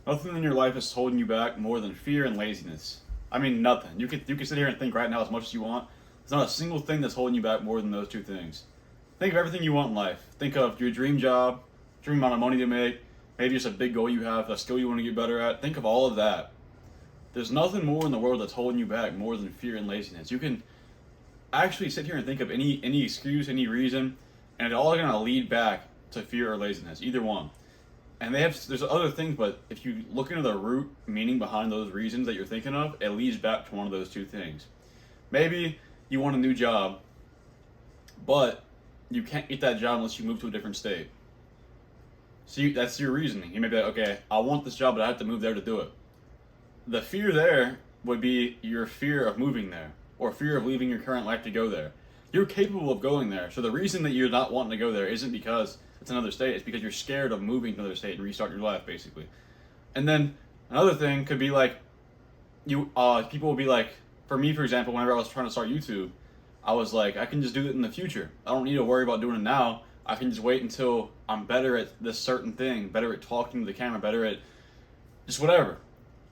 Nothing in your life is holding you back more than fear and laziness. I mean, nothing. You can sit here and think right now as much as you want. There's not a single thing that's holding you back more than those two things. Think of everything you want in life. Think of your dream job, dream amount of money to make, maybe just a big goal you have, a skill you want to get better at. Think of all of that. There's nothing more in the world that's holding you back more than fear and laziness. You can actually sit here and think of any excuse, any reason, and it's all going to lead back to fear or laziness, either one. And there's other things, but if you look into the root meaning behind those reasons that you're thinking of, it leads back to one of those two things. Maybe you want a new job, but you can't get that job unless you move to a different state. So that's your reasoning. You may be like, okay, I want this job, but I have to move there to do it. The fear there would be your fear of moving there, or fear of leaving your current life to go there. You're capable of going there. So the reason that you're not wanting to go there isn't because it's another state. It's because you're scared of moving to another state and restart your life, basically. And then another thing could be like, people will be like, for me, for example, whenever I was trying to start YouTube, I was like, I can just do it in the future. I don't need to worry about doing it now. I can just wait until I'm better at this certain thing, better at talking to the camera, better at just whatever.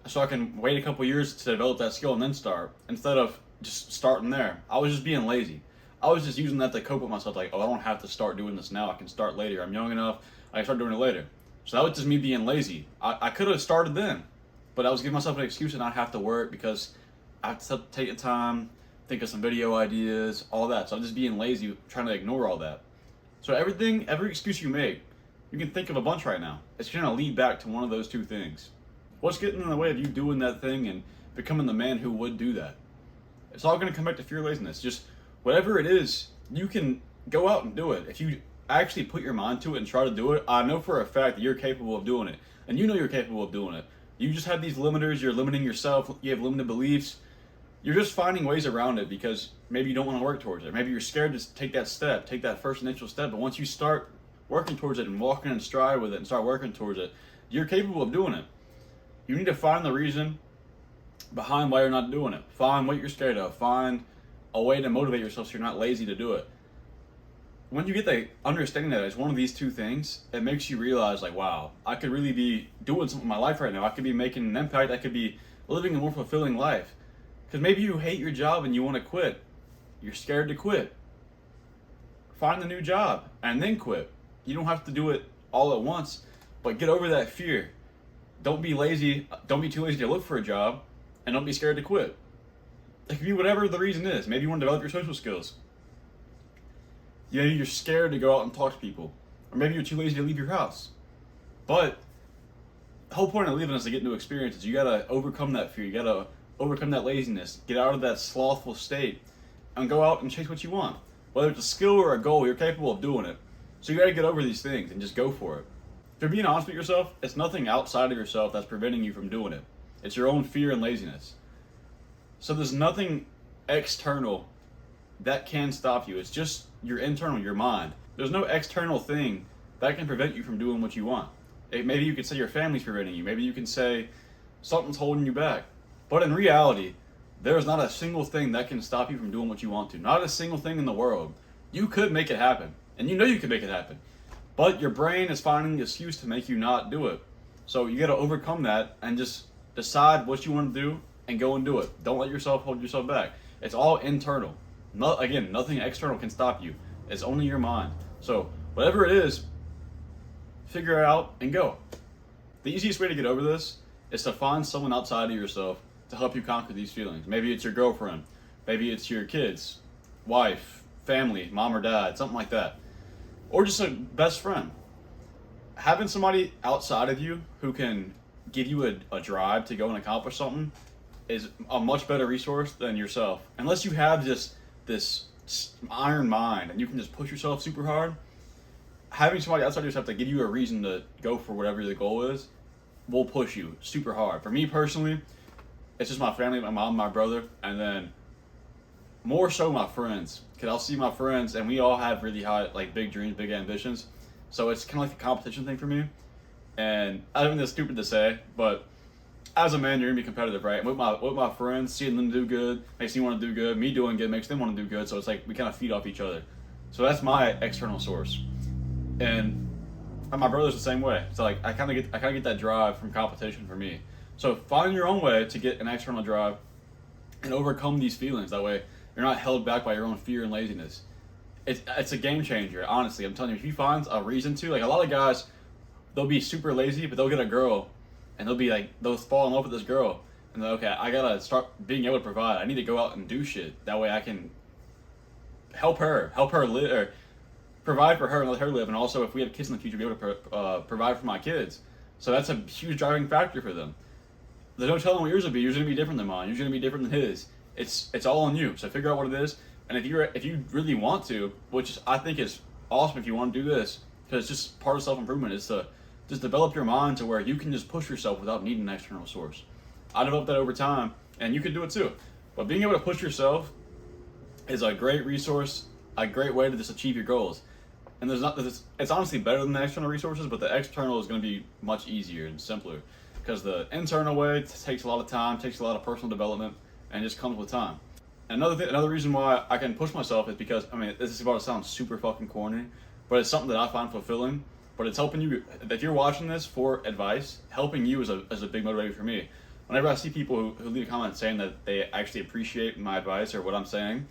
So I can wait a couple years to develop that skill and then start, instead of just starting there. I was just being lazy. I was just using that to cope with myself, like, oh, I don't have to start doing this now. I can start later. I'm young enough. I can start doing it later. So that was just me being lazy. I could have started then, but I was giving myself an excuse to not have to work because I have to take the time, think of some video ideas, all that. So I'm just being lazy, trying to ignore all that. So every excuse you make, you can think of a bunch right now. It's going to lead back to one of those two things. What's getting in the way of you doing that thing and becoming the man who would do that? It's all going to come back to fear, laziness. Just whatever it is, you can go out and do it. If you actually put your mind to it and try to do it, I know for a fact that you're capable of doing it. And you know you're capable of doing it. You just have these limiters, you're limiting yourself, you have limited beliefs. You're just finding ways around it because maybe you don't want to work towards it. Maybe you're scared to take that step, take that first initial step. But once you start working towards it and walking in stride with it and start working towards it, you're capable of doing it. You need to find the reason behind why you're not doing it. Find what you're scared of. Find a way to motivate yourself so you're not lazy to do it. When you get the understanding that it's one of these two things, it makes you realize, like, wow, I could really be doing something in my life right now. I could be making an impact. I could be living a more fulfilling life. Because maybe you hate your job and you want to quit. You're scared to quit. Find a new job and then quit. You don't have to do it all at once, but get over that fear. Don't be lazy. Don't be too lazy to look for a job, and don't be scared to quit. It could be whatever the reason is. Maybe you want to develop your social skills. Maybe you're scared to go out and talk to people, or maybe you're too lazy to leave your house. But the whole point of leaving is to get new experiences. You gotta overcome that fear. You gotta overcome that laziness. Get out of that slothful state, and go out and chase what you want. Whether it's a skill or a goal, you're capable of doing it. So you gotta get over these things and just go for it. If you're being honest with yourself, it's nothing outside of yourself that's preventing you from doing it. It's your own fear and laziness. So there's nothing external that can stop you. It's just your internal, your mind. There's no external thing that can prevent you from doing what you want. Maybe you could say your family's preventing you. Maybe you can say something's holding you back. But in reality, there's not a single thing that can stop you from doing what you want to. Not a single thing in the world. You could make it happen. And you know you could make it happen. But your brain is finding an excuse to make you not do it. So you got to overcome that and just decide what you want to do and go and do it. Don't let yourself hold yourself back. It's all internal. Again, nothing external can stop you. It's only your mind. So whatever it is, figure it out and go. The easiest way to get over this is to find someone outside of yourself to help you conquer these feelings. Maybe it's your girlfriend. Maybe it's your kids, wife, family, mom or dad, something like that. Or just a best friend. Having somebody outside of you who can give you a drive to go and accomplish something is a much better resource than yourself. Unless you have just this iron mind and you can just push yourself super hard, having somebody outside of yourself to give you a reason to go for whatever the goal is will push you super hard. For me personally, it's just my family, my mom, my brother, and then more so my friends. Because I'll see my friends and we all have really high, like, big dreams, big ambitions. So it's kind of like a competition thing for me. And I think that's stupid to say, but as a man, you're gonna be competitive, right? With my friends, seeing them do good makes me want to do good. Me doing good makes them want to do good. So it's like we kind of feed off each other. So that's my external source. And my brother's the same way. So like I kind of get that drive from competition for me. So find your own way to get an external drive and overcome these feelings. That way you're not held back by your own fear and laziness. It's a game changer. Honestly, I'm telling you, if you find a reason to, like a lot of guys, they'll be super lazy, but they'll get a girl, and they'll fall in love with this girl, and they're okay. I gotta start being able to provide. I need to go out and do shit. That way I can help her live, or provide for her and let her live. And also, if we have kids in the future, be able to provide for my kids. So that's a huge driving factor for them. There's no telling what yours will be. Yours is gonna be different than mine. Yours is gonna be different than his. It's all on you. So figure out what it is. And if you really want to, which I think is awesome if you want to do this, because it's just part of self-improvement, is to just develop your mind to where you can just push yourself without needing an external source. I developed that over time, and you can do it too. But being able to push yourself is a great resource, a great way to just achieve your goals. And it's honestly better than the external resources, but the external is going to be much easier and simpler, because the internal way takes a lot of time, takes a lot of personal development, and just comes with time. Another reason why I can push myself is because, I mean, this is about to sound super fucking corny, but it's something that I find fulfilling. But it's helping you. If you're watching this for advice, helping you is a big motivator for me. Whenever I see people who leave a comment saying that they actually appreciate my advice or what I'm saying,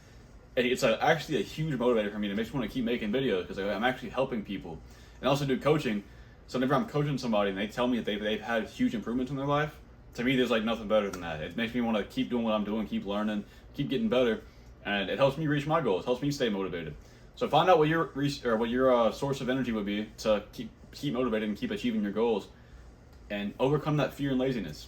it's actually a huge motivator for me. It makes me want to keep making videos because I'm actually helping people. And I also do coaching. So whenever I'm coaching somebody and they tell me that they've had huge improvements in their life, to me there's like nothing better than that. It makes me want to keep doing what I'm doing, keep learning, keep getting better, and it helps me reach my goals. It helps me stay motivated. So find out what your source of energy would be to keep motivated and keep achieving your goals, and overcome that fear and laziness.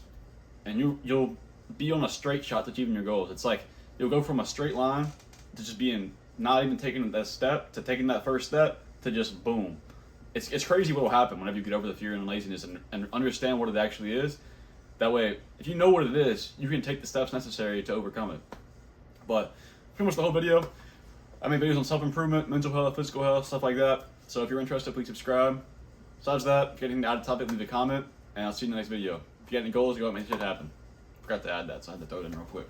And you'll be on a straight shot to achieving your goals. It's like you'll go from a straight line to just being not even taking that step to taking that first step to just boom. It's crazy what will happen whenever you get over the fear and laziness and understand what it actually is. That way, if you know what it is, you can take the steps necessary to overcome it. But pretty much the whole video. I make videos on self-improvement, mental health, physical health, stuff like that. So if you're interested, please subscribe. Besides that, if you get anything out of the topic, leave a comment, and I'll see you in the next video. If you got any goals, go out and make shit happen. Forgot to add that, so I had to throw it in real quick.